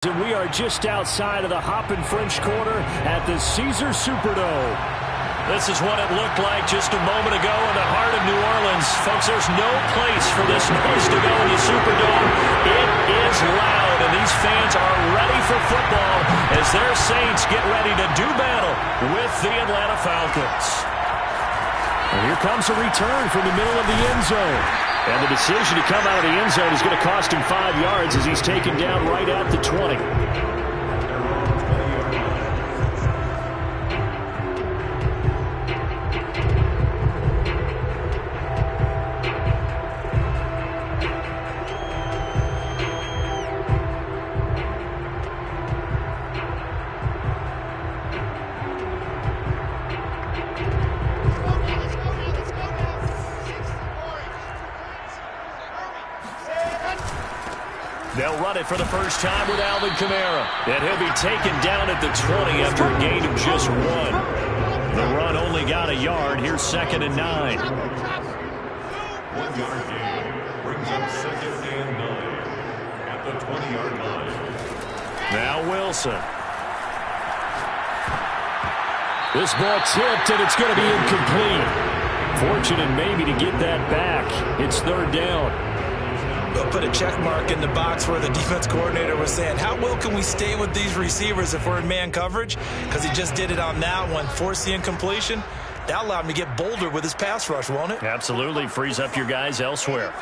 And we are just outside of the Hoppin' French Quarter at the Caesars Superdome. This is what it looked like just a moment ago in the heart of New Orleans. Folks, there's no place for this noise to go in the Superdome. It is loud, and these fans are ready for football as their Saints get ready to do battle with the Atlanta Falcons. And here comes a return from the middle of the end zone. And the decision to come out of the end zone is going to cost him 5 yards as he's taken down right at the 20. They'll run it for the first time with Alvin Kamara. And he'll be taken down at the 20 after a gain of just 1. The run only got a yard. Here's 2nd and 9. 1 yard gain brings up 2nd and 9 at the 20-yard line. Now Wilson. This ball tipped, and it's going to be incomplete. Fortunate maybe to get that back. It's 3rd down. We'll put a check mark in the box where the defense coordinator was saying, how well can we stay with these receivers if we're in man coverage? Because he just did it on that one, forced the incompletion. That allowed him to get bolder with his pass rush, won't it? Absolutely. Frees up your guys elsewhere.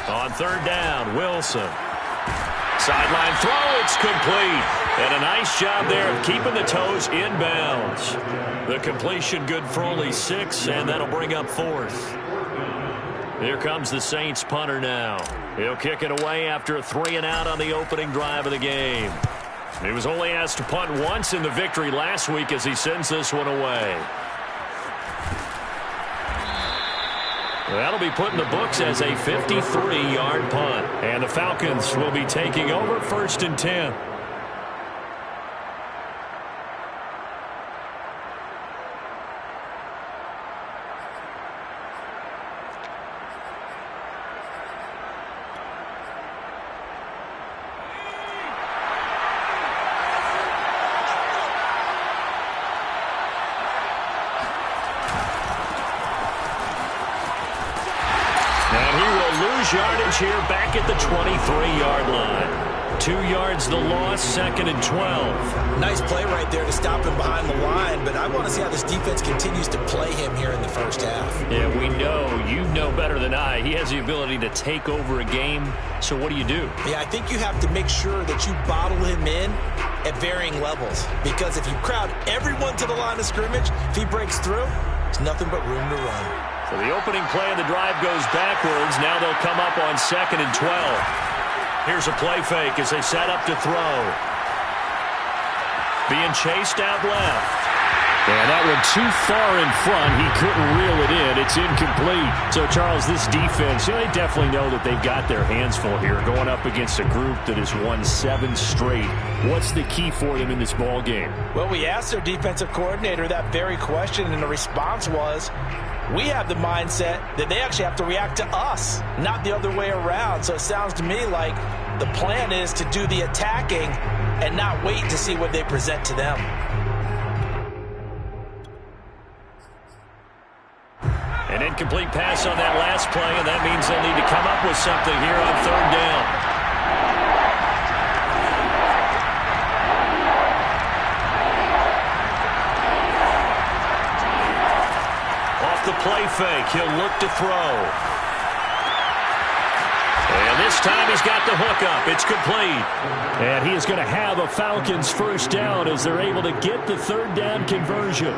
On 3rd down, Wilson. Sideline throw, it's complete. And a nice job there of keeping the toes in bounds. The completion good for only 6, and that'll bring up 4th. Here comes the Saints punter now. He'll kick it away after a 3-and-out on the opening drive of the game. He was only asked to punt once in the victory last week as he sends this one away. That'll be put in the books as a 53-yard punt. And the Falcons will be taking over 1st and 10. Yardage here back at the 23-yard line. 2 yards the loss, 2nd and 12. Nice play right there to stop him behind the line, but I want to see how this defense continues to play him here in the first half. Yeah, we know. You know better than I. He has the ability to take over a game, so what do you do? Yeah, I think you have to make sure that you bottle him in at varying levels, because if you crowd everyone to the line of scrimmage, if he breaks through, there's nothing but room to run. So the opening play of the drive goes backwards. Now they'll come up on 2nd and 12. Here's a play fake as they set up to throw. Being chased out left. Yeah, that one too far in front. He couldn't reel it in. It's incomplete. So, Charles, this defense, they definitely know that they've got their hands full here going up against a group that has won 7 straight. What's the key for them in this ball game? Well, we asked their defensive coordinator that very question, and the response was, we have the mindset that they actually have to react to us, not the other way around. So it sounds to me like the plan is to do the attacking and not wait to see what they present to them. An incomplete pass on that last play, and that means they'll need to come up with something here on 3rd down. The play fake. He'll look to throw. And this time he's got the hook up. It's complete. And he is going to have a Falcons 1st down as they're able to get the 3rd down conversion.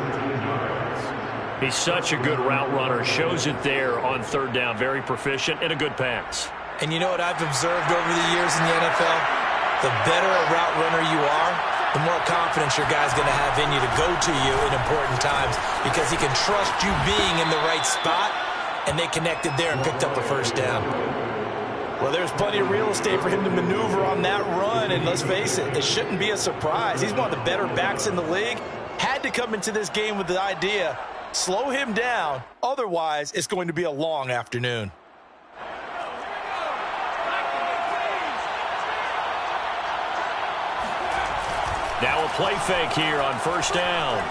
He's such a good route runner. Shows it there on 3rd down. Very proficient and a good pass. And you know what I've observed over the years in the NFL? The better a route runner you are, the more confidence your guy's going to have in you to go to you in important times, because he can trust you being in the right spot, and they connected there and picked up a 1st down. Well, there's plenty of real estate for him to maneuver on that run, and let's face it, it shouldn't be a surprise. He's one of the better backs in the league. Had to come into this game with the idea, slow him down, otherwise it's going to be a long afternoon. Now a play fake here on first down.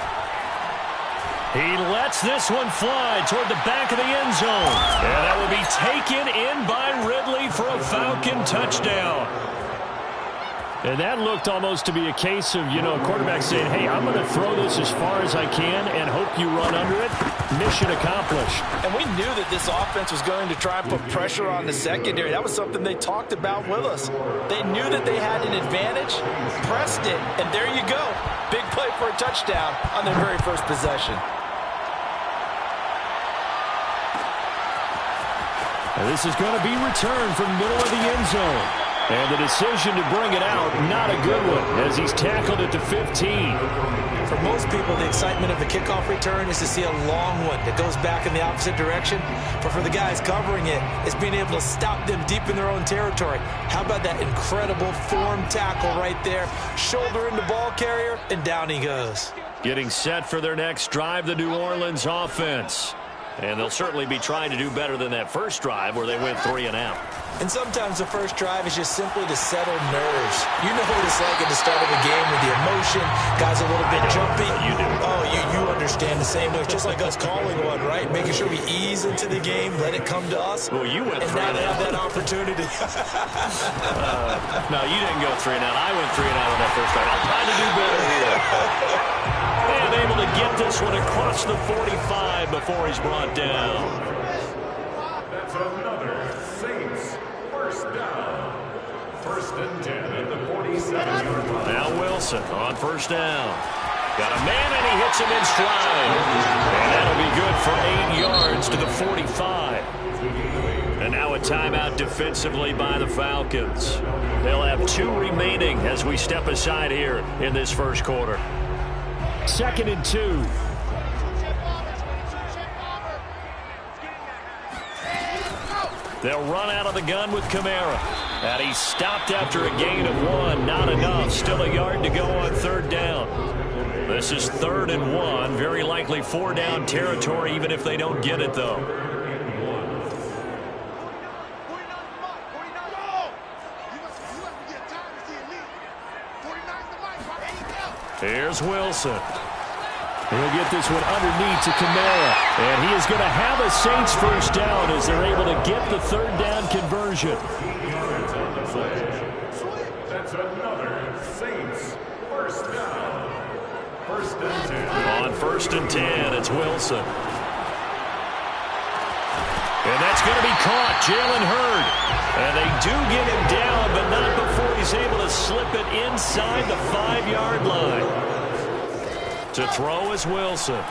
He lets this one fly toward the back of the end zone. And that will be taken in by Ridley for a Falcon touchdown. And that looked almost to be a case of, a quarterback saying, hey, I'm going to throw this as far as I can and hope you run under it. Mission accomplished. And we knew that this offense was going to try and put pressure on the secondary. That was something they talked about with us. They knew that they had an advantage, pressed it, and there you go. Big play for a touchdown on their very first possession. And this is going to be returned from middle of the end zone. And the decision to bring it out, not a good one, as he's tackled at the 15. For most people, the excitement of the kickoff return is to see a long one that goes back in the opposite direction. But for the guys covering it, it's being able to stop them deep in their own territory. How about that incredible form tackle right there? Shoulder in the ball carrier, and down he goes. Getting set for their next drive, the New Orleans offense. And they'll certainly be trying to do better than that first drive where they went 3 and out. And sometimes the first drive is just simply to settle nerves. You know what it's like at the start of a game with the emotion. Guys a little bit jumpy. You do. Oh, you understand the same way. It's just like us calling one, right? Making sure we ease into the game, let it come to us. Well, you went 3 and now and they out. have that opportunity. No, you didn't go 3 and out. I went 3 and out on that first drive. I'll try to do better here. And able to get this one across the 45 before he's brought down. That's another Saints first down. First and 10 at the 47-yard line. Now Wilson on first down. Got a man, and he hits him in stride. And that'll be good for 8 yards to the 45. And now a timeout defensively by the Falcons. They'll have 2 remaining as we step aside here in this first quarter. 2nd and 2. They'll run out of the gun with Kamara. And he's stopped after a gain of 1. Not enough. Still a yard to go on third down. This is 3rd and 1. Very likely 4 down territory, even if they don't get it, though. Here's Wilson. He'll get this one underneath to Kamara. And he is going to have a Saints first down as they're able to get the 3rd down conversion. That's another Saints first down. First and 10. On 1st and 10, it's Wilson. And that's going to be caught. Jalen Hurd. And they do get him down, but not before he's able to slip it inside the 5-yard line. To throw is Wilson.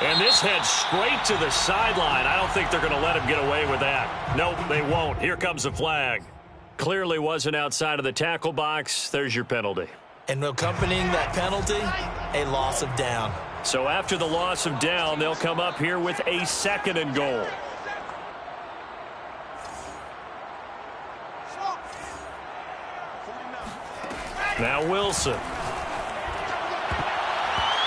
And this heads straight to the sideline. I don't think they're going to let him get away with that. Nope, they won't. Here comes the flag. Clearly wasn't outside of the tackle box. There's your penalty. And accompanying that penalty, a loss of down. So after the loss of down, they'll come up here with a 2nd and goal. Now Wilson.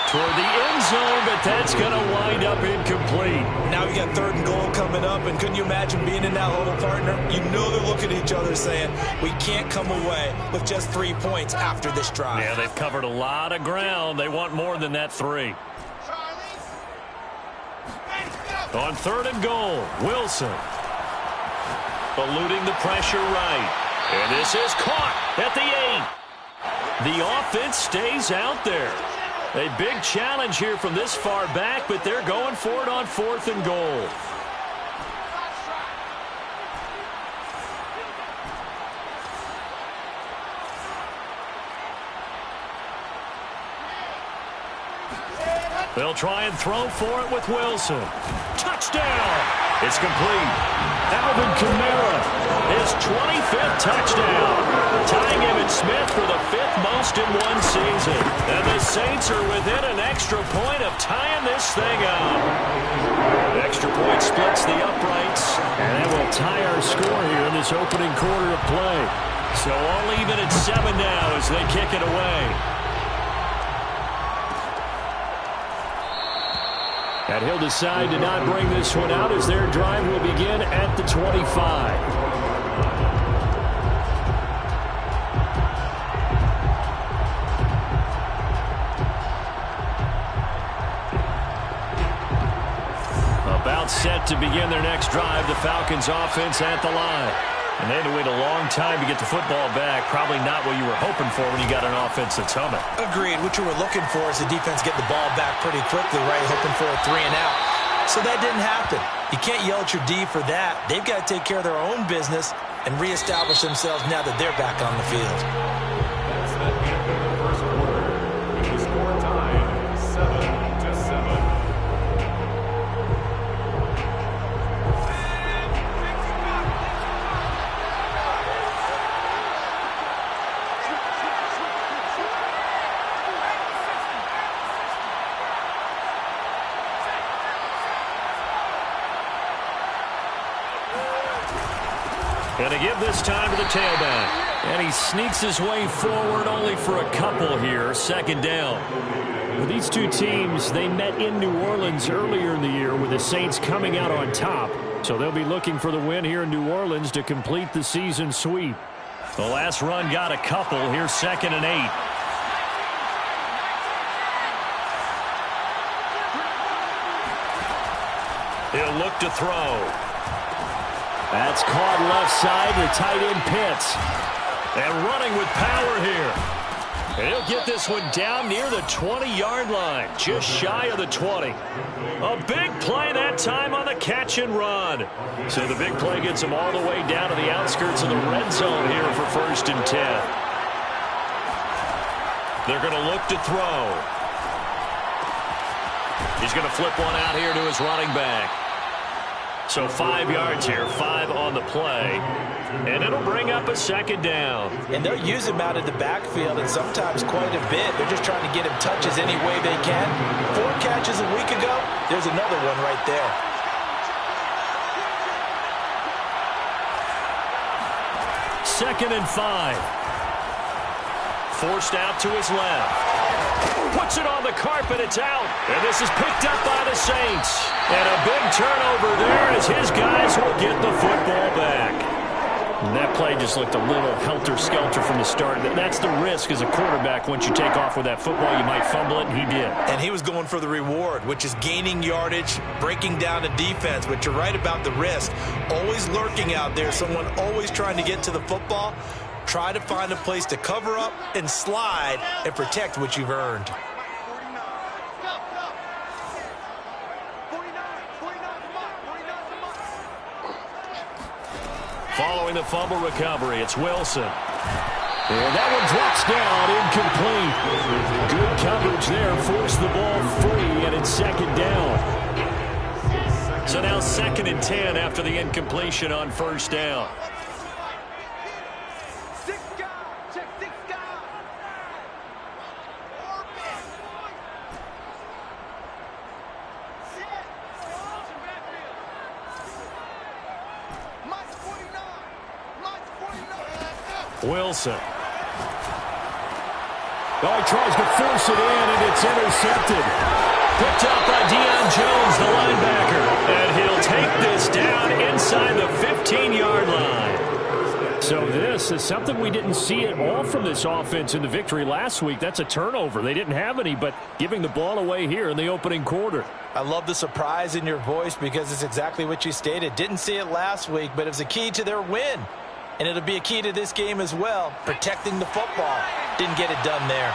Toward the end zone, but that's going to wind up incomplete. Now we got 3rd and goal coming up, and couldn't you imagine being in that huddle, partner? You know they're looking at each other saying, we can't come away with just 3 points after this drive. Yeah, they've covered a lot of ground. They want more than that 3. On 3rd and goal, Wilson. Eluding the pressure right. And this is caught at the 8. The offense stays out there. A big challenge here from this far back, but they're going for it on 4th and goal. They'll try and throw for it with Wilson. Touchdown! It's complete. Alvin Kamara, his 25th touchdown, tying Emmitt Smith for the 5th most in one season. And the Saints are within an extra point of tying this thing up. The extra point splits the uprights, and that will tie our score here in this opening quarter of play. So all even at 7 now as they kick it away. And he'll decide to not bring this one out as their drive will begin at the 25. About set to begin their next drive, the Falcons offense at the line. And they had to wait a long time to get the football back. Probably not what you were hoping for when you got an offense that's humming. Agreed. What you were looking for is the defense get the ball back pretty quickly, right? Hoping for a 3 and out. So that didn't happen. You can't yell at your D for that. They've got to take care of their own business and reestablish themselves now that they're back on the field. That's the end of the first quarter. With the score tied 7-7. Going to give this time to the tailback. And he sneaks his way forward only for a couple here. 2nd down. For these two teams, they met in New Orleans earlier in the year with the Saints coming out on top. So they'll be looking for the win here in New Orleans to complete the season sweep. The last run got a couple. Here's 2nd and 8. He'll look to throw. That's caught left side. The tight end Pitts. And running with power here. And he'll get this one down near the 20-yard line. Just shy of the 20. A big play that time on the catch and run. So the big play gets him all the way down to the outskirts of the red zone here for 1st and 10. They're going to look to throw. He's going to flip one out here to his running back. So 5 yards here, 5 on the play. And it'll bring up a 2nd down. And they'll use him out of the backfield, and sometimes quite a bit. They're just trying to get him touches any way they can. 4 catches a week ago, there's another one right there. Second and 5. Forced out to his left. Puts it on the carpet. It's out. And this is picked up by the Saints. And a big turnover there as his guys will get the football back. And that play just looked a little helter-skelter from the start. That's the risk as a quarterback. Once you take off with that football, you might fumble it, and he did. And he was going for the reward, which is gaining yardage, breaking down the defense. But you're right about the risk. Always lurking out there, someone always trying to get to the football. Try to find a place to cover up and slide and protect what you've earned. Following the fumble recovery, it's Wilson. And that one drops down, incomplete. Good coverage there, forced the ball free, and it's 2nd down. So now 2nd and 10 after the incompletion on 1st down. Wilson. Oh, he tries to force it in, and it's intercepted. Picked up by Deion Jones, the linebacker. And he'll take this down inside the 15-yard line. So this is something we didn't see at all from this offense in the victory last week. That's a turnover. They didn't have any, but giving the ball away here in the opening quarter. I love the surprise in your voice because it's exactly what you stated. Didn't see it last week, but it was a key to their win. And it'll be a key to this game as well, protecting the football. Didn't get it done there.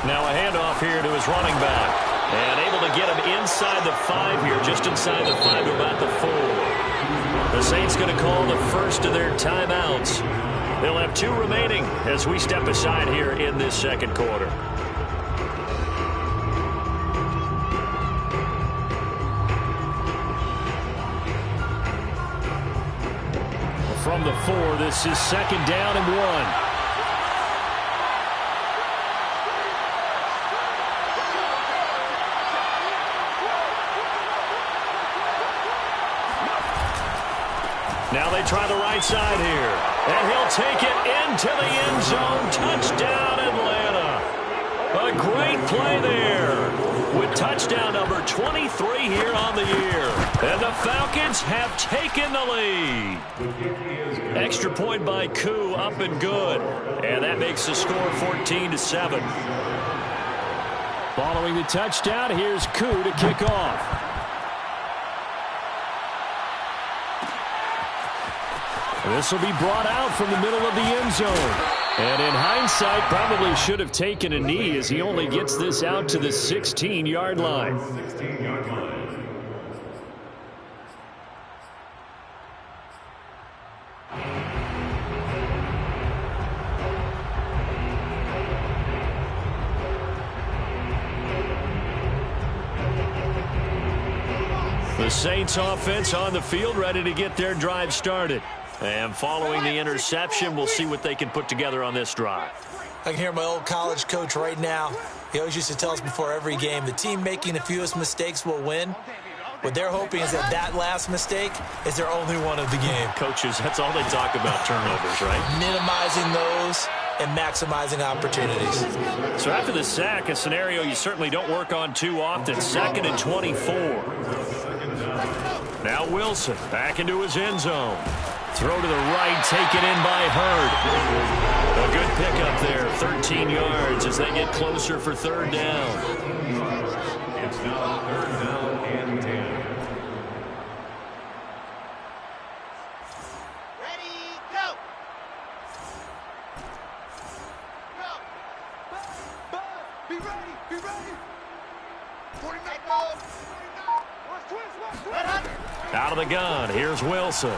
Now a handoff here to his running back. And able to get him inside the 5 here, just inside the 5 to about the 4. The Saints going to call the first of their timeouts. They'll have 2 remaining as we step aside here in this second quarter. From the 4, this is 2nd down and 1. Now they try the right side here. And he'll take it into the end zone. Touchdown, Atlanta. A great play there. With touchdown number 23 here on the year. And the Falcons have taken the lead. Extra point by Koo, up and good. And that makes the score 14-7. Following the touchdown, here's Koo to kick off. This will be brought out from the middle of the end zone. And in hindsight, probably should have taken a knee as he only gets this out to the 16-yard line. The Saints offense on the field, ready to get their drive started. And following the interception, we'll see what they can put together on this drive. I can hear my old college coach right now. He always used to tell us before every game, the team making the fewest mistakes will win. What they're hoping is that last mistake is their only one of the game. Coaches, that's all they talk about, turnovers, right? Minimizing those and maximizing opportunities. So after the sack, a scenario you certainly don't work on too often. 2nd and 24. Now Wilson back into his end zone. Throw to the right, taken in by Hurd. A good pickup there, 13 yards as they get closer for 3rd down. It's now 3rd down and 10. Ready, go! Go! Be ready, be ready! 49 goals! Out of the gun, here's Wilson.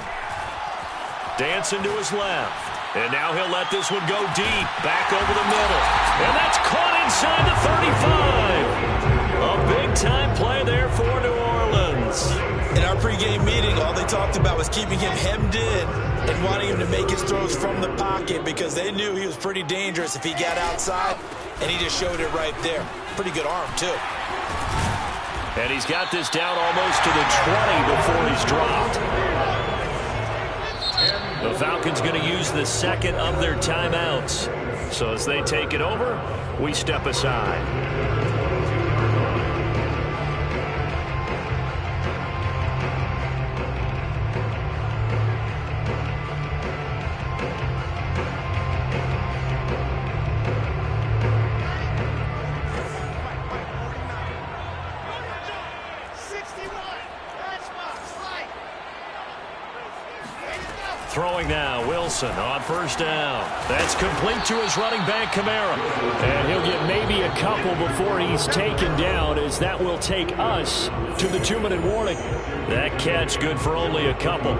Dancing to his left. And now he'll let this one go deep. Back over the middle. And that's caught inside the 35. A big-time play there for New Orleans. In our pregame meeting, all they talked about was keeping him hemmed in and wanting him to make his throws from the pocket because they knew he was pretty dangerous if he got outside, and he just showed it right there. Pretty good arm, too. And he's got this down almost to the 20 before he's dropped. The Falcons going to use the 2nd of their timeouts. So as they take it over, we step aside. Throwing now, Wilson on 1st down. That's complete to his running back, Kamara. And he'll get maybe a couple before he's taken down, as that will take us to the 2-minute warning. That catch good for only a couple.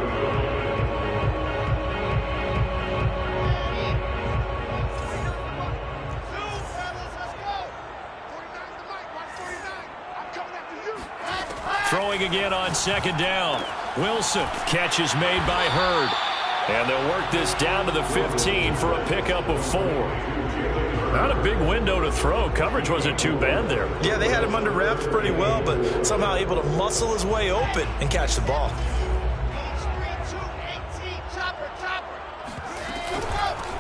Throwing again on 2nd down. Wilson, catch is made by Hurd. And they'll work this down to the 15 for a pickup of 4. Not a big window to throw. Coverage wasn't too bad there. Yeah, they had him under wraps pretty well, but somehow able to muscle his way open and catch the ball.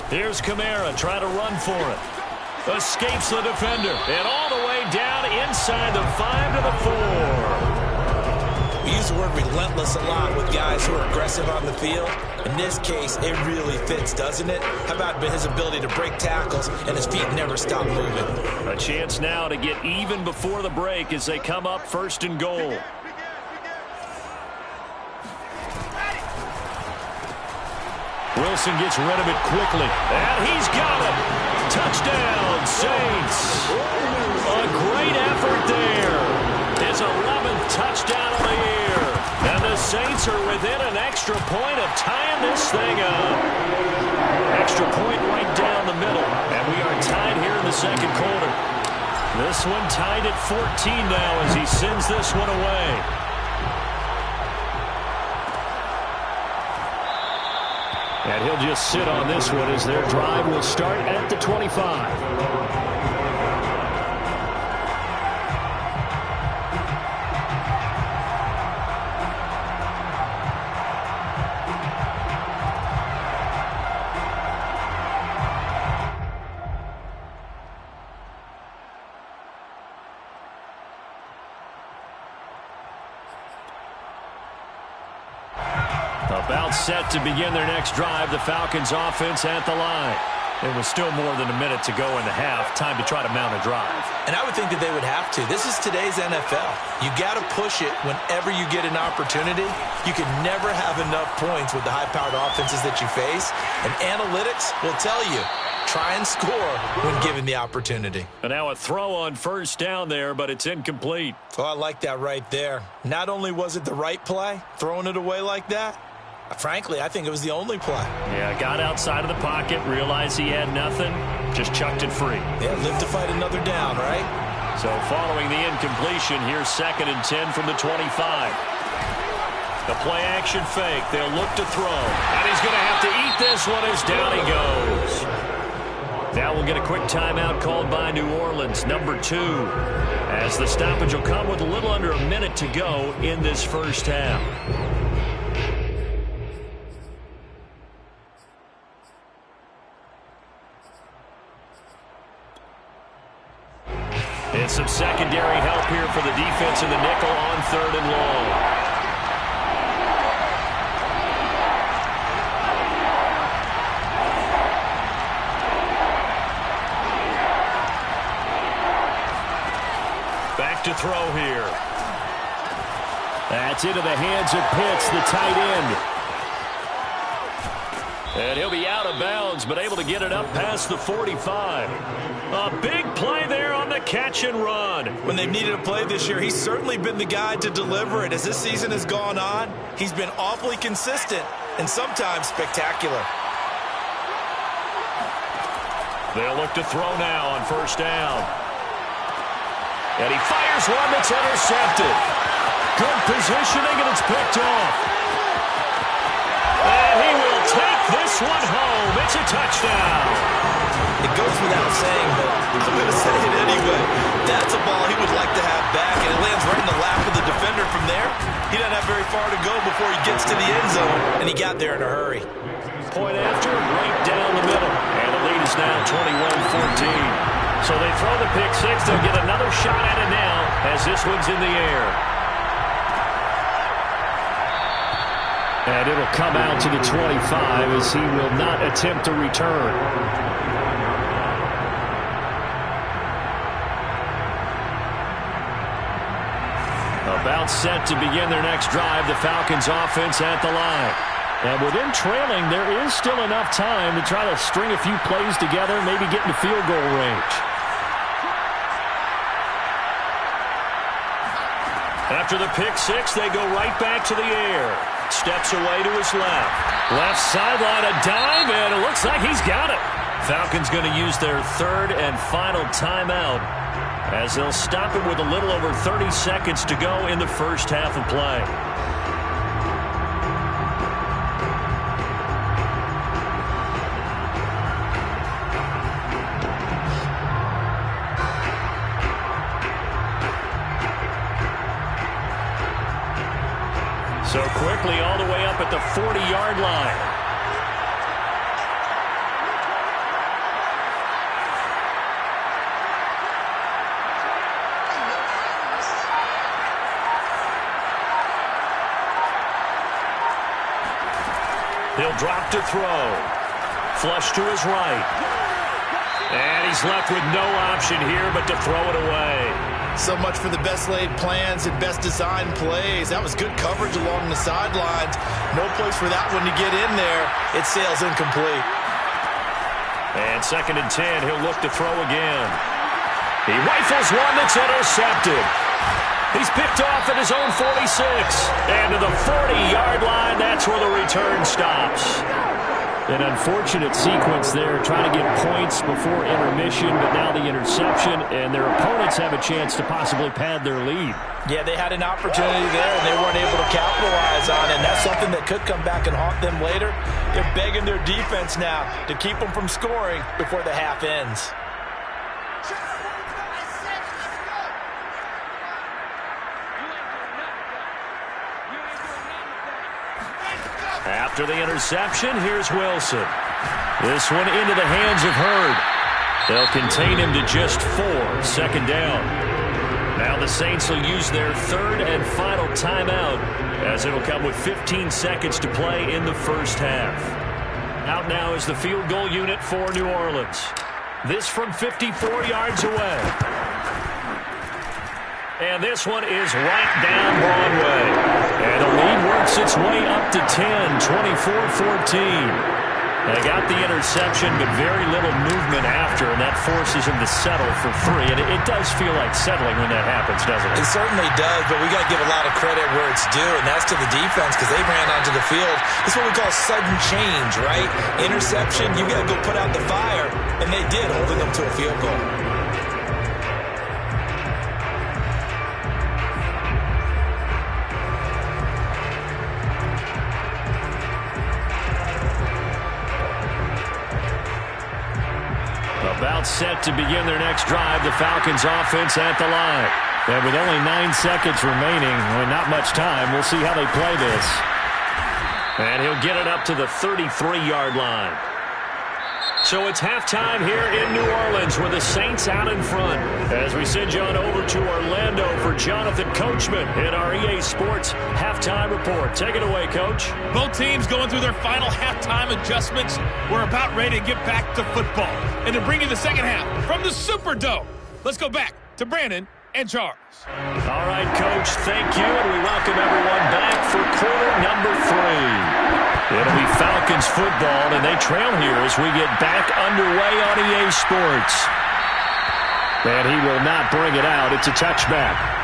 Here's Kamara trying to run for it. Escapes the defender. And all the way down inside the 5 to the 4. We use the word relentless a lot with guys who are aggressive on the field. In this case, it really fits, doesn't it? How about his ability to break tackles and his feet never stop moving? A chance now to get even before the break as they come up 1st and goal. Wilson gets rid of it quickly. And he's got it. Touchdown, Saints. A great effort there. His 11th touchdown of the year. And the Saints are within an extra extra point of tying this thing up. Extra point right down the middle. And we are tied here in the second quarter. This one tied at 14 now as he sends this one away. And he'll just sit on this one as their drive will start at the 25. About set to begin their next drive. The Falcons offense at the line. It was still more than a minute to go in the half. Time to try to mount a drive. And I would think that they would have to. This is today's NFL. You got to push it whenever you get an opportunity. You can never have enough points with the high-powered offenses that you face. And analytics will tell you, try and score when given the opportunity. And now a throw on first down there, but it's incomplete. Oh, I like that right there. Not only was it the right play, throwing it away like that, frankly, I think it was the only play. Yeah, got outside of the pocket, realized he had nothing, just chucked it free. Yeah, live to fight another down, right? So following the incompletion, here's 2nd and 10 from the 25. The play action fake. They'll look to throw. And he's going to have to eat this one as down he goes. Now we'll get a quick timeout called by New Orleans, number 2. As the stoppage will come with a little under a minute to go in this first half. And some secondary help here for the defense in the nickel on 3rd and long. Back to throw here. That's into the hands of Pitts, the tight end. And he'll be out of bounds, but able to get it up past the 45. A big play there on the catch and run. When they've needed a play this year, he's certainly been the guy to deliver it. As this season has gone on, he's been awfully consistent and sometimes spectacular. They'll look to throw now on first down. And he fires one that's intercepted. Good positioning, and it's picked off. And he will take this one home. It's a touchdown. It goes without saying, but I'm going to say it anyway. That's a ball he would like to have back, and it lands right in the lap of the defender from there. He doesn't have very far to go before he gets to the end zone, and he got there in a hurry. Point after, right down the middle. And the lead is now 21-14. So they throw the pick six. They'll get another shot at it now as this one's in the air. And it'll come out to the 25 as he will not attempt to return. About set to begin their next drive, the Falcons offense at the line. And with them trailing, there is still enough time to try to string a few plays together, maybe get into field goal range. After the pick six, they go right back to the air. Steps away to his left. Left sideline, a dive, and it looks like he's got it. Falcons going to use their third and final timeout as they'll stop it with a little over 30 seconds to go in the first half of play. So quickly all the way up at the 40-yard line. He'll drop to throw. Flush to his right. And he's left with no option here but to throw it away. So much for the best laid plans and best designed plays. That was good coverage along the sidelines. No place for that one to get in there. It sails incomplete. And 2nd and 10, he'll look to throw again. He rifles one that's intercepted. He's picked off at his own 46. And to the 40-yard line, that's where the return stops. An unfortunate sequence there, trying to get points before intermission, but now the interception, and their opponents have a chance to possibly pad their lead. Yeah, they had an opportunity there, and they weren't able to capitalize on it, and that's something that could come back and haunt them later. They're begging their defense now to keep them from scoring before the half ends. After the interception, here's Wilson. This one into the hands of Hurd. They'll contain him to just 4, second down. Now the Saints will use their third and final timeout, as it'll come with 15 seconds to play in the first half. Out now is the field goal unit for New Orleans. This from 54 yards away. And this one is right down Broadway. And the lead works its way up to 10, 24-14. They got the interception, but very little movement after, and that forces him to settle for 3. And it does feel like settling when that happens, doesn't it? It certainly does, but we got to give a lot of credit where it's due, and that's to the defense because they ran onto the field. It's what we call sudden change, right? Interception, you got to go put out the fire, and they did, holding them to a field goal. About set to begin their next drive, the Falcons offense at the line. And with only 9 seconds remaining, not much time, we'll see how they play this. And he'll get it up to the 33-yard line. So it's halftime here in New Orleans with the Saints out in front. As we send you on over to Orlando for Jonathan Coachman in our EA Sports halftime report. Take it away, Coach. Both teams going through their final halftime adjustments. We're about ready to get back to football. And to bring you the second half from the Superdome, let's go back to Brandon and Charles. All right, Coach, thank you. And we welcome everyone back for quarter number 3. It'll be Falcons football, and they trail here as we get back underway on EA Sports. And he will not bring it out. It's a touchback.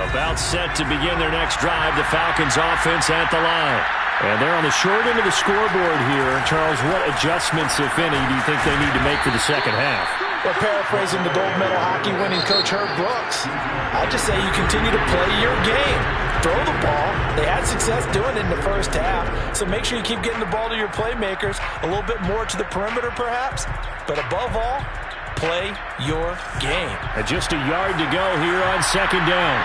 About set to begin their next drive, the Falcons offense at the line. And they're on the short end of the scoreboard here. Charles, what adjustments, if any, do you think they need to make for the second half? Well, paraphrasing the gold medal hockey winning coach Herb Brooks, I just say you continue to play your game. Throw the ball. They had success doing it in the first half, so make sure you keep getting the ball to your playmakers, a little bit more to the perimeter perhaps, but above all, play your game. And just a yard to go here on second down.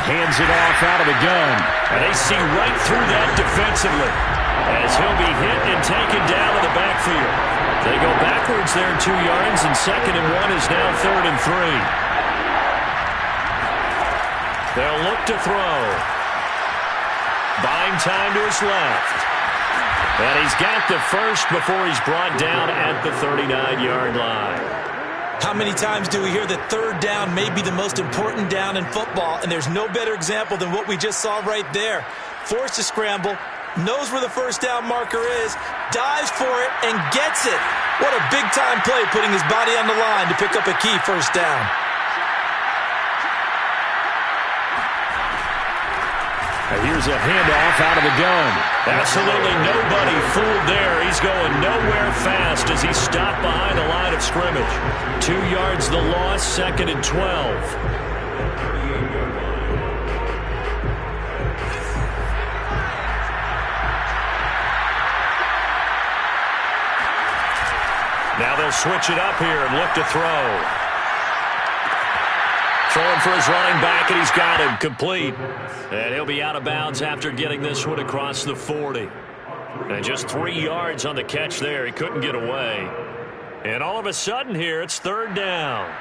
Hands it off out of the gun. And they see right through that defensively as he'll be hit and taken down to the backfield. They go backwards there 2 yards, and 2nd and 1 is now 3rd and 3. They'll look to throw. Buying time to his left. And he's got the first before he's brought down at the 39-yard line. How many times do we hear that third down may be the most important down in football, and there's no better example than what we just saw right there. Forced to scramble, knows where the first down marker is, dives for it, and gets it. What a big-time play, putting his body on the line to pick up a key first down. And here's a handoff out of the gun. Absolutely nobody fooled there. He's going nowhere fast as he's stopped behind the line of scrimmage. 2 yards the loss, 2nd and 12. Now they'll switch it up here and look to throw. Throwing for his running back, and he's got him complete. And he'll be out of bounds after getting this one across the 40. And just 3 yards on the catch there. He couldn't get away. And all of a sudden here, it's 3rd down.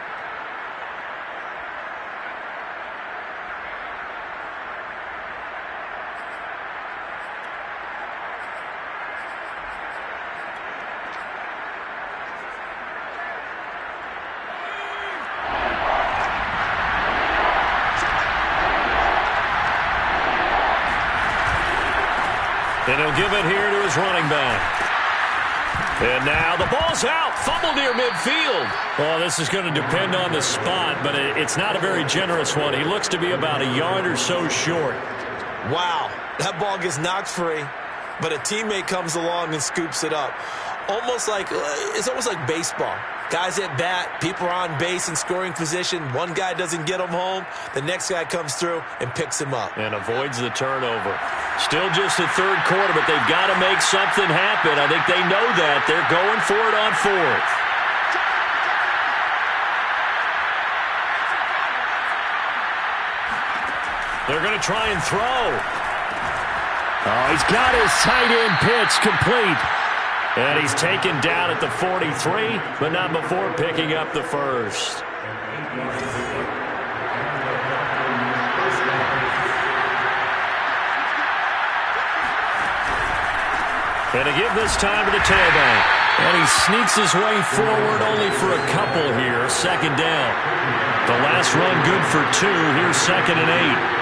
And he'll give it here to his running back. And now the ball's out. Fumble near midfield. Well, this is going to depend on the spot, but it's not a very generous one. He looks to be about a yard or so short. Wow, that ball gets knocked free, but a teammate comes along and scoops it up. It's almost like baseball. Guys at bat, people are on base in scoring position. One guy doesn't get him home. The next guy comes through and picks him up. And avoids the turnover. Still just the third quarter, but they've got to make something happen. I think they know that. They're going for it on fourth. They're going to try and throw. Oh, he's got his tight end pitch complete. And he's taken down at the 43, but not before picking up the first. And to give this time to the tailback. And he sneaks his way forward only for a couple here. Second down. The last run good for 2. Here's 2nd and 8.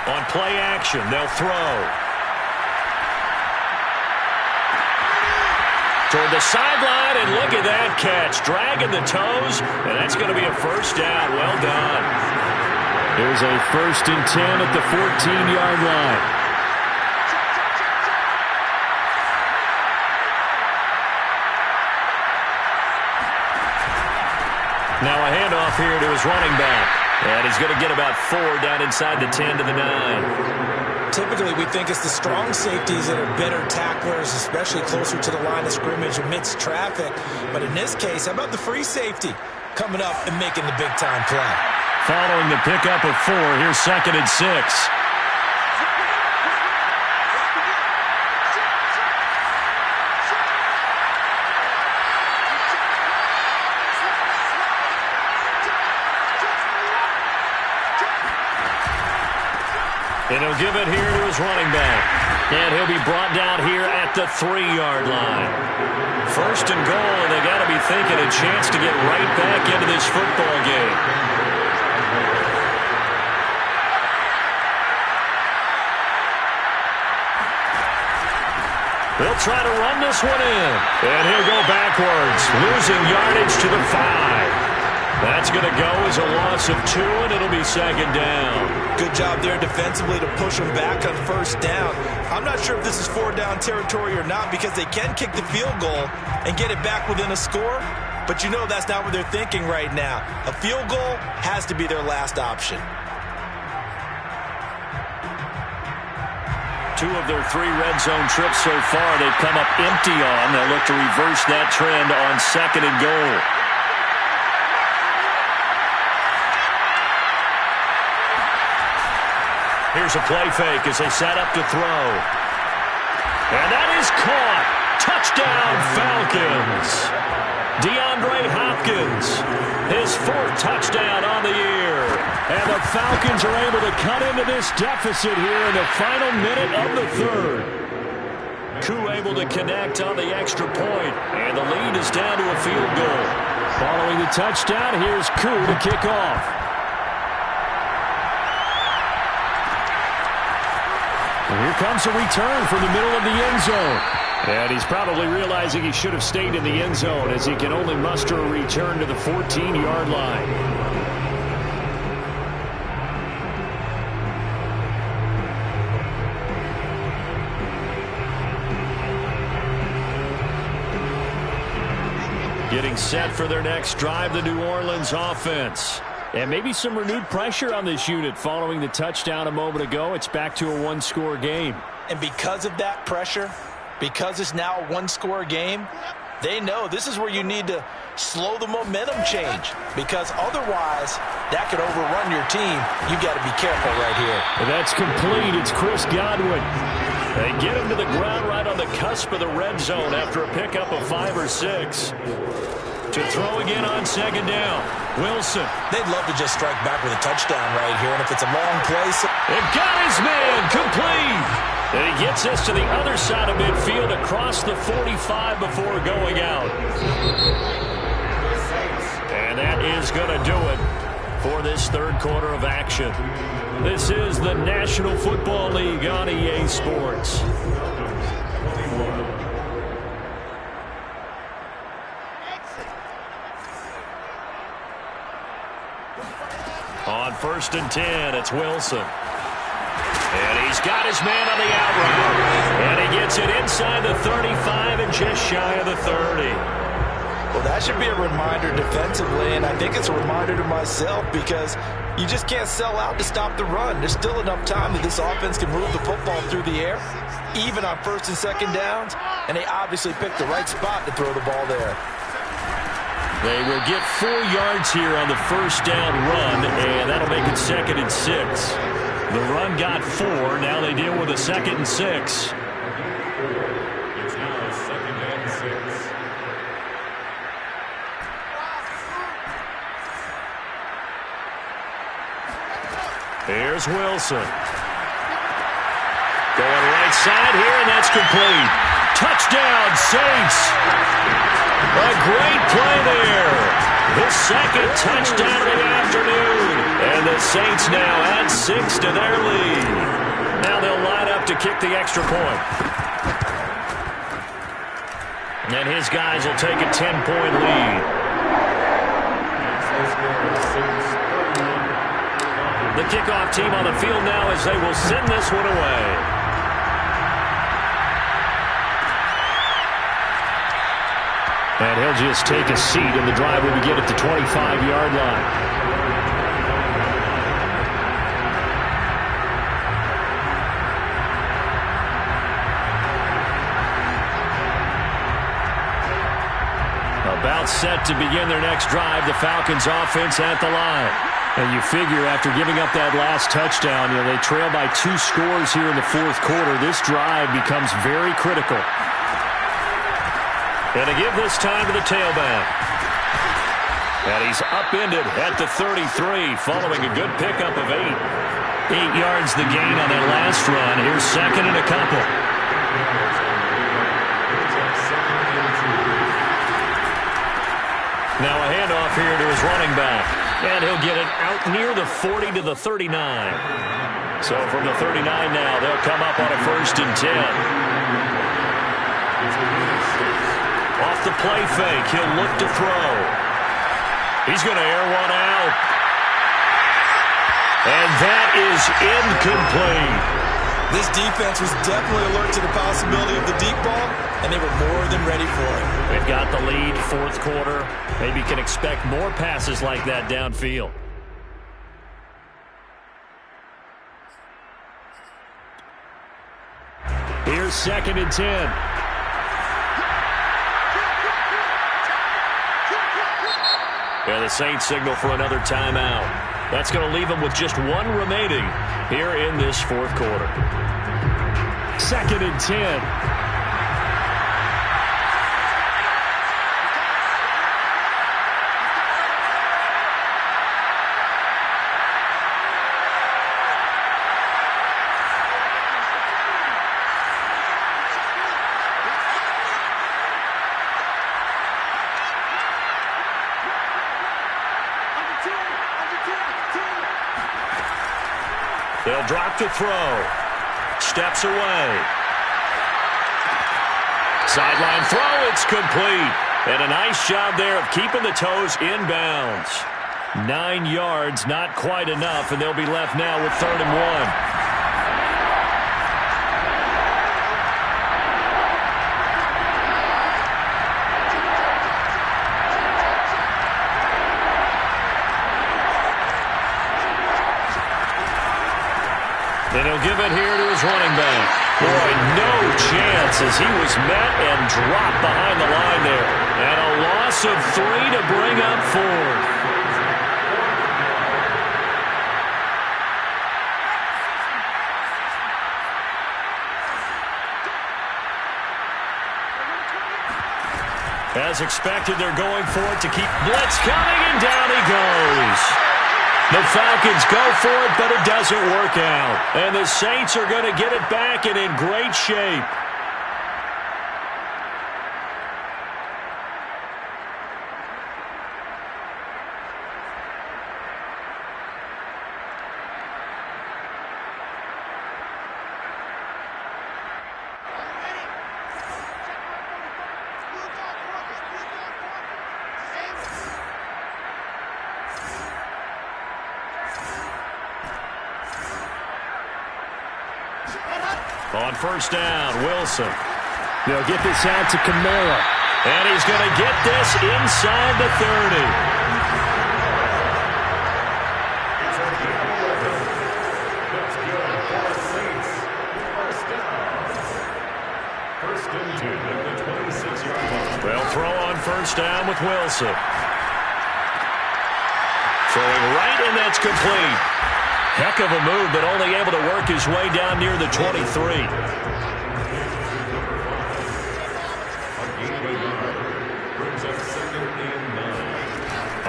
On play action, they'll throw. Toward the sideline, and look at that catch. Dragging the toes, and that's going to be a first down. Well done. Here's a 1st and 10 at the 14-yard line. Now a handoff here to his running back. And he's going to get about 4 down inside the 10 to the 9. Typically, we think it's the strong safeties that are better tacklers, especially closer to the line of scrimmage amidst traffic. But in this case, how about the free safety coming up and making the big-time play? Following the pickup of 4, here's 2nd and 6. And he'll give it here to his running back. And he'll be brought down here at the 3-yard line. 1st and goal, and they got to be thinking a chance to get right back into this football game. They'll try to run this one in. And he'll go backwards, losing yardage to the 5. That's going to go as a loss of 2, and it'll be 2nd down. Good job there defensively to push them back on 1st down. I'm not sure if this is 4-down territory or not because they can kick the field goal and get it back within a score, but you know that's not what they're thinking right now. A field goal has to be their last option. 2 of their 3 red zone trips so far they've come up empty on. They'll look to reverse that trend on 2nd and goal. Here's a play fake as they set up to throw. And that is caught. Touchdown, Falcons. DeAndre Hopkins, his 4th touchdown on the year. And the Falcons are able to cut into this deficit here in the final minute of the 3rd. Koo able to connect on the extra point, and the lead is down to a field goal. Following the touchdown, here's Koo to kick off. And here comes a return from the middle of the end zone. And he's probably realizing he should have stayed in the end zone as he can only muster a return to the 14-yard line. Getting set for their next drive, the New Orleans offense. And maybe some renewed pressure on this unit following the touchdown a moment ago. It's back to a 1-score game. And because of that pressure, because it's now a 1-score game, they know this is where you need to slow the momentum change, because otherwise that could overrun your team. You got to be careful right here. And that's complete. It's Chris Godwin. They get him to the ground right on the cusp of the red zone after a pickup of 5 or 6. To throw again on second down. Wilson. They'd love to just strike back with a touchdown right here, and if it's a long play... It got his man complete. And he gets us to the other side of midfield across the 45 before going out. And that is going to do it for this third quarter of action. This is the National Football League on EA Sports. On 1st and 10, it's Wilson. And he's got his man on the out route. And he gets it inside the 35 and just shy of the 30. Well, that should be a reminder defensively, and I think it's a reminder to myself because you just can't sell out to stop the run. There's still enough time that this offense can move the football through the air, even on 1st and 2nd downs, and they obviously picked the right spot to throw the ball there. They will get 4 yards here on the 1st down run, and that'll make it 2nd and 6. The run got 4. Now they deal with a 2nd and 6. It's now 2nd and 6. Here's Wilson. Going right side here, and that's complete. Touchdown, Saints. A great play there. His 2nd touchdown of the afternoon. And the Saints now add 6 to their lead. Now they'll line up to kick the extra point. And his guys will take a 10-point lead. The kickoff team on the field now as they will send this one away. And he'll just take a seat, and the drive will begin at the 25-yard line. About set to begin their next drive, the Falcons offense at the line. And you figure after giving up that last touchdown, they trail by 2 scores here in the 4th quarter. This drive becomes very critical. And to give this time to the tailback. And he's upended at the 33 following a good pickup of 8. 8 yards the gain on that last run. Here's 2nd and a couple. Now a handoff here to his running back. And he'll get it out near the 40 to the 39. So from the 39 now, they'll come up on a 1st and 10. Off the play fake, he'll look to throw. He's going to air one out. And that is incomplete. This defense was definitely alert to the possibility of the deep ball, and they were more than ready for it. They've got the lead, 4th quarter. Maybe can expect more passes like that downfield. Here's 2nd and 10. And the Saints signal for another timeout. That's going to leave them with just 1 remaining here in this 4th quarter. 2nd and 10. They'll drop to throw. Steps away. Sideline throw, it's complete. And a nice job there of keeping the toes inbounds. 9 yards, not quite enough, and they'll be left now with 3rd and 1. And he'll give it here to his running back. Boy, no chance as he was met and dropped behind the line there. And a loss of 3 to bring up 4th. as expected, they're going for it to keep blitz coming, and down he goes. The Falcons go for it, but it doesn't work out. And the Saints are going to get it back and in great shape. On first down, Wilson. They'll get this out to Kamara. And he's going to get this inside the 30. That's good for the Saints. First down. First and 10 at the 26-yard line. They'll throw on first down with Wilson. Throwing right, and that's complete. Heck of a move, but only able to work his way down near the 23.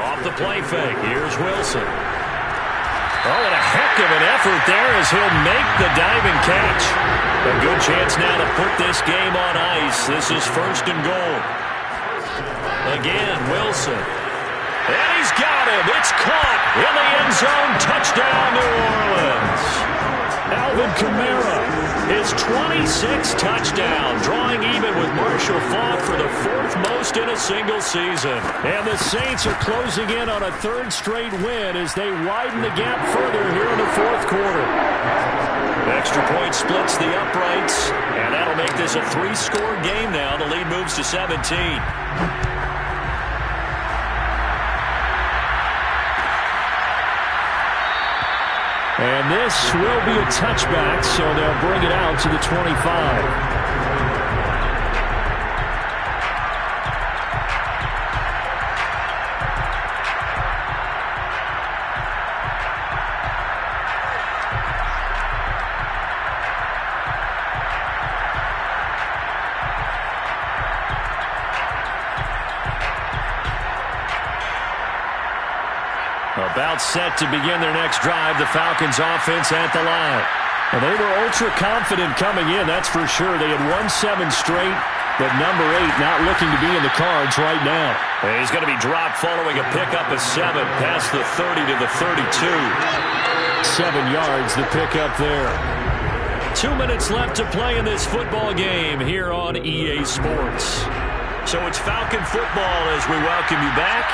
Off the play fake, here's Wilson. Oh, and a heck of an effort there as he'll make the diving catch. A good chance now to put this game on ice. This is first and goal. Again, Wilson. And he's got him. It's caught in the end zone. Touchdown, New Orleans. Alvin Kamara, his 26th touchdown, drawing even with Marshall Faulk for the 4th most in a single season. And the Saints are closing in on a 3rd straight win as they widen the gap further here in the 4th quarter. Extra point splits the uprights, and that'll make this a 3-score game now. The lead moves to 17. And this will be a touchback, so they'll bring it out to the 25. About set to begin their next drive, the Falcons offense at the line. Well, they were ultra-confident coming in, that's for sure. They had won 7 straight, but number 8 not looking to be in the cards right now. And he's going to be dropped following a pickup of 7 past the 30 to the 32. 7 yards, the pickup there. 2 minutes left to play in this football game here on EA Sports. So it's Falcon football as we welcome you back.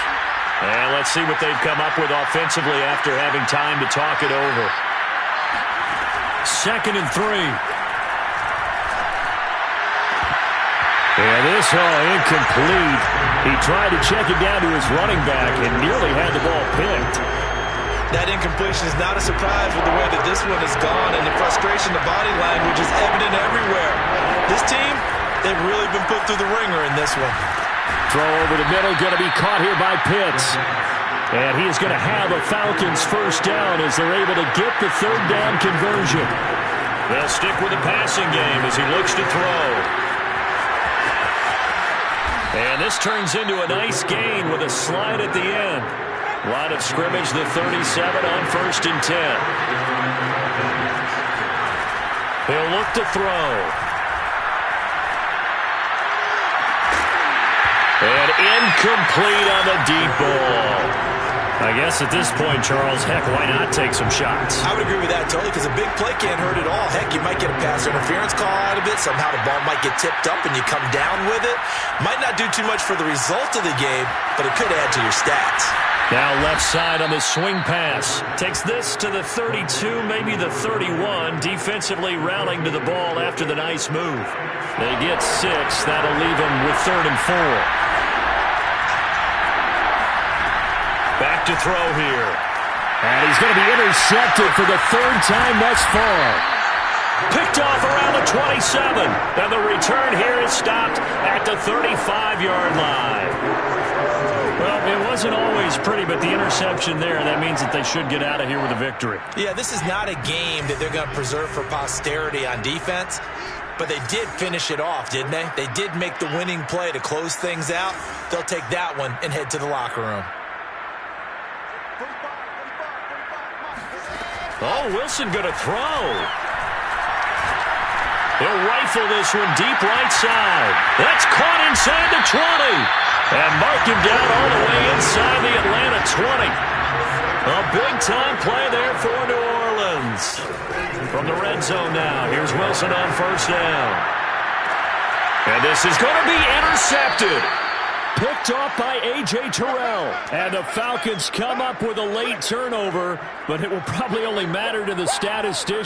And let's see what they've come up with offensively after having time to talk it over. 2nd and 3. And this incomplete. He tried to check it down to his running back and nearly had the ball picked. That incompletion is not a surprise with the way that this one has gone, and the frustration, the body language is evident everywhere. This team, they've really been put through the ringer in this one. Throw over the middle, going to be caught here by Pitts. And he is going to have a Falcons first down as they're able to get the 3rd down conversion. They'll stick with the passing game as he looks to throw. And this turns into a nice gain with a slide at the end. Line of scrimmage, the 37 on 1st and 10. He'll look to throw. And incomplete on the deep ball. I guess at this point, Charles, heck, why not take some shots? I would agree with that totally, because a big play can't hurt at all. Heck, you might get a pass interference call out of it. Somehow the ball might get tipped up and you come down with it. Might not do too much for the result of the game, but it could add to your stats. Now left side on the swing pass. Takes this to the 32, maybe the 31. Defensively rallying to the ball after the nice move. They get 6. That'll leave them with 3rd and 4. Back to throw here. And he's going to be intercepted for the 3rd time thus far. Picked off around the 27. And the return here is stopped at the 35-yard line. Well, it wasn't always pretty, but the interception there, that means that they should get out of here with a victory. Yeah, this is not a game that they're going to preserve for posterity on defense. But they did finish it off, didn't they? They did make the winning play to close things out. They'll take that one and head to the locker room. Oh, Wilson going to throw. He'll rifle this one deep right side. That's caught inside the 20. And mark him down all the way inside the Atlanta 20. A big-time play there for New Orleans. From the red zone now, here's Wilson on first down. And this is going to be intercepted. Picked off by A.J. Terrell. And the Falcons come up with a late turnover, but it will probably only matter to the statistician.